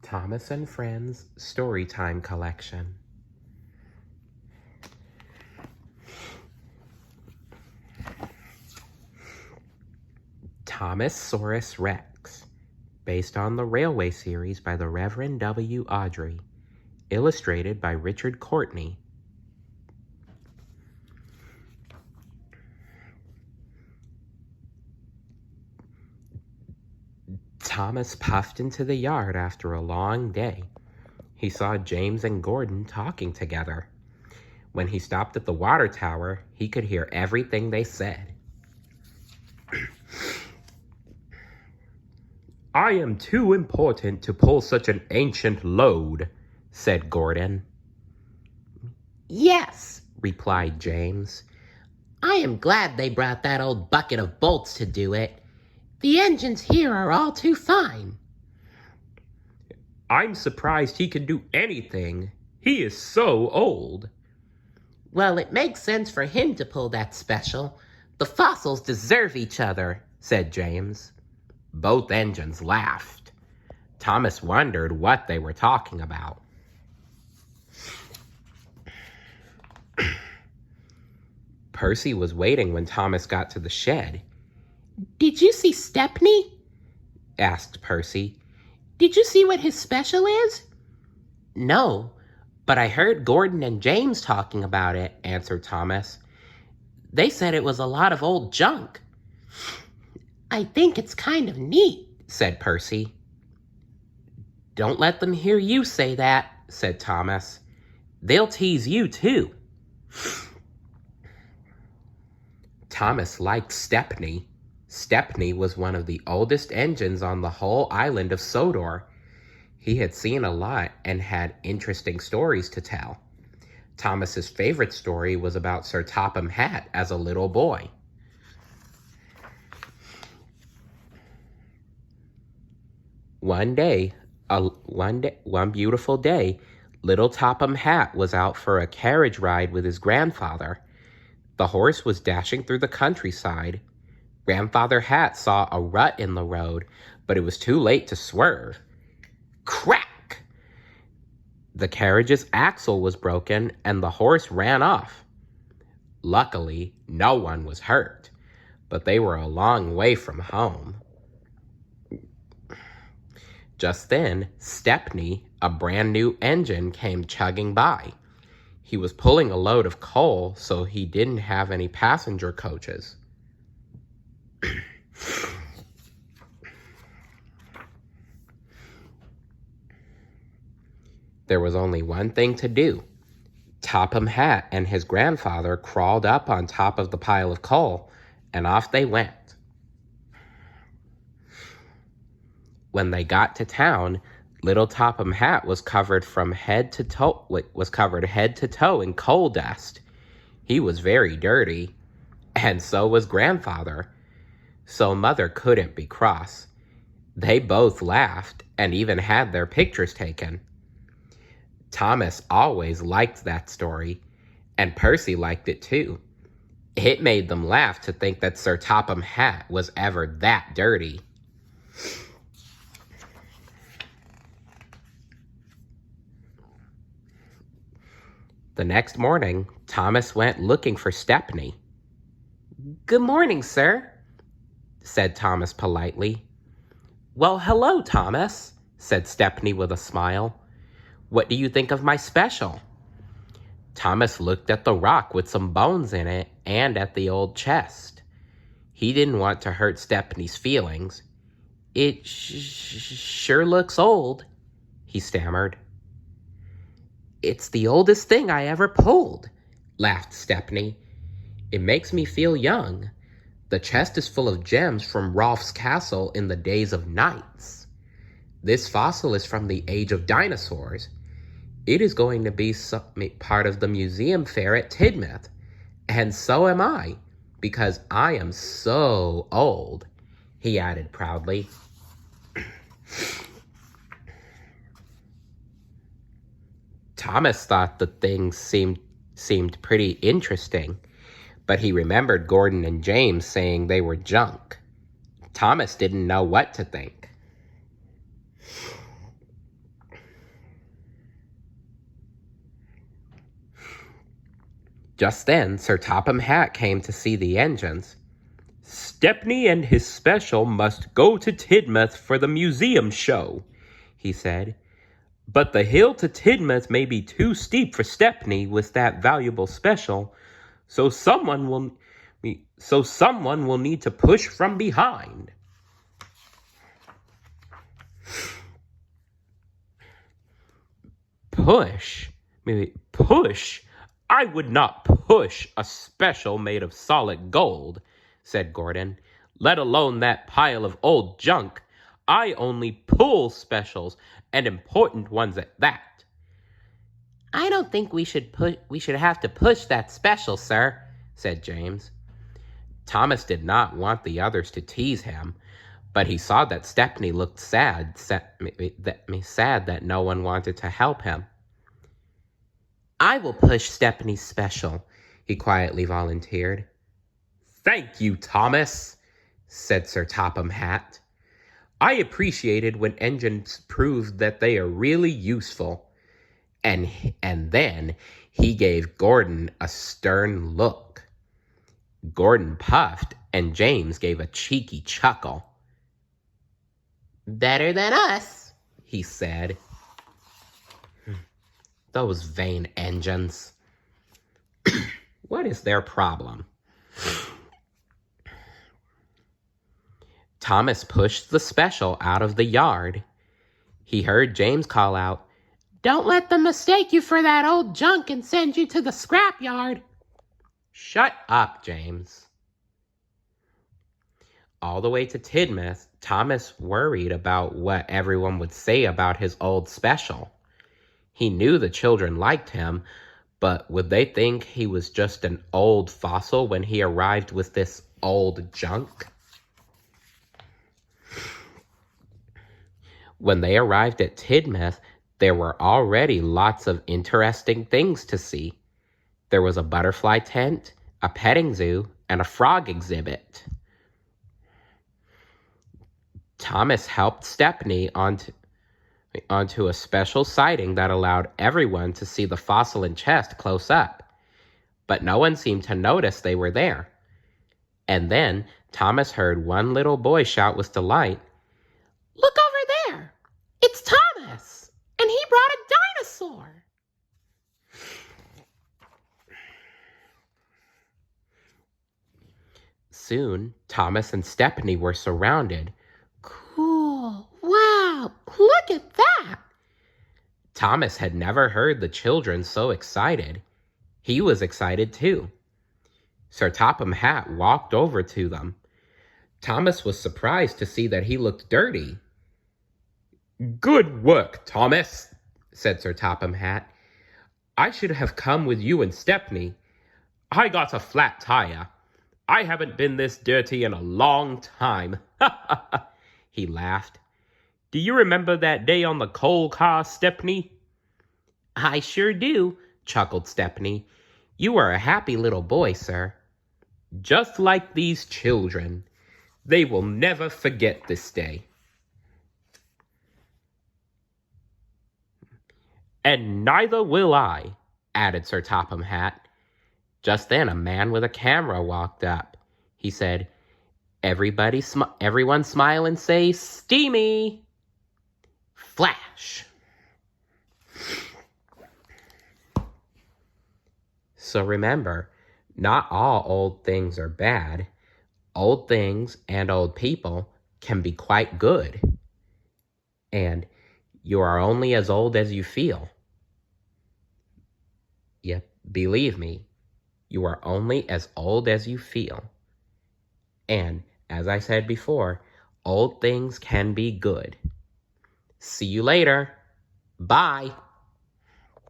Thomas and Friends Storytime Collection. Thomas-saurus Rex, based on the Railway series by the Reverend W. Awdry, illustrated by Richard Courtney. Thomas puffed into the yard after a long day. He saw James and Gordon talking together. When he stopped at the water tower, he could hear everything they said. "I am too important to pull such an ancient load," said Gordon. "Yes," replied James. "I am glad they brought that old bucket of bolts to do it. The engines here are all too fine." "I'm surprised he can do anything. He is so old." "Well, it makes sense for him to pull that special. The fossils deserve each other," said James. Both engines laughed. Thomas wondered what they were talking about. Percy was waiting when Thomas got to the shed. "Did you see Stepney?" asked Percy. "Did you see what his special is?" "No, but I heard Gordon and James talking about it," answered Thomas. "They said it was a lot of old junk." "I think it's kind of neat," said Percy. "Don't let them hear you say that," said Thomas. "They'll tease you too." Thomas liked Stepney. Stepney was one of the oldest engines on the whole island of Sodor. He had seen a lot and had interesting stories to tell. Thomas's favorite story was about Sir Topham Hatt as a little boy. One beautiful day, little Topham Hatt was out for a carriage ride with his grandfather. The horse was dashing through the countryside. Grandfather Hatt saw a rut in the road, but it was too late to swerve. Crack! The carriage's axle was broken and the horse ran off. Luckily, no one was hurt, but they were a long way from home. Just then, Stepney, a brand new engine, came chugging by. He was pulling a load of coal, so he didn't have any passenger coaches. There was only one thing to do. Topham Hatt and his grandfather crawled up on top of the pile of coal, and off they went. When they got to town, little Topham Hatt was covered head to toe in coal dust. He was very dirty, and so was Grandfather. So Mother couldn't be cross. They both laughed and even had their pictures taken. Thomas always liked that story, and Percy liked it too. It made them laugh to think that Sir Topham Hatt was ever that dirty. The next morning, Thomas went looking for Stepney. "Good morning, sir," said Thomas politely. "Well, hello, Thomas," said Stepney with a smile. "What do you think of my special?" Thomas looked at the rock with some bones in it and at the old chest. He didn't want to hurt Stepney's feelings. "It sure looks old," he stammered. "It's the oldest thing I ever pulled," laughed Stepney. "It makes me feel young. The chest is full of gems from Rolf's castle in the days of knights. This fossil is from the age of dinosaurs. It is going to be part of the museum fair at Tidmouth, and so am I, because I am so old," he added proudly. Thomas thought the things seemed pretty interesting, but he remembered Gordon and James saying they were junk. Thomas didn't know what to think. Just then, Sir Topham Hatt came to see the engines. "Stepney and his special must go to Tidmouth for the museum show," he said. "But the hill to Tidmouth may be too steep for Stepney with that valuable special, so someone will need to push from behind." Push? Maybe push? I would not push a special made of solid gold, said Gordon, let alone that pile of old junk. I only pull specials, and important ones at that. "I don't think we should have to push that special, sir," said James. Thomas did not want the others to tease him, but he saw that Stepney looked sad that no one wanted to help him. "I will push Stepney's special," he quietly volunteered. "Thank you, Thomas," said Sir Topham Hatt. "I appreciated when engines proved that they are really useful." And then he gave Gordon a stern look. Gordon puffed, and James gave a cheeky chuckle. "Better than us," he said. Those vain engines. What is their problem? Thomas pushed the special out of the yard. He heard James call out, "Don't let them mistake you for that old junk and send you to the scrap yard." "Shut up, James." All the way to Tidmouth, Thomas worried about what everyone would say about his old special. He knew the children liked him, but would they think he was just an old fossil when he arrived with this old junk? When they arrived at Tidmouth, there were already lots of interesting things to see. There was a butterfly tent, a petting zoo, and a frog exhibit. Thomas helped Stepney onto a special siding that allowed everyone to see the fossil and chest close up, but no one seemed to notice they were there. And then Thomas heard one little boy shout with delight, "Look over there! It's Thomas! And he brought a dinosaur!" Soon, Thomas and Stepney were surrounded. "Cool! Wow! Look at that!" Thomas had never heard the children so excited. He was excited too. Sir Topham Hatt walked over to them. Thomas was surprised to see that he looked dirty. "Good work, Thomas," said Sir Topham Hatt. "I should have come with you and Stepney. I got a flat tire. I haven't been this dirty in a long time." He laughed. "Do you remember that day on the coal car, Stepney?" "I sure do," chuckled Stepney. "You are a happy little boy, sir." "Just like these children. They will never forget this day." "And neither will I," added Sir Topham Hatt. Just then a man with a camera walked up. He said, Everyone smile and say, steamy." Flash. So remember, not all old things are bad. Old things and old people can be quite good. And you are only as old as you feel. Yep, believe me, you are only as old as you feel. And as I said before, old things can be good. See you later. Bye.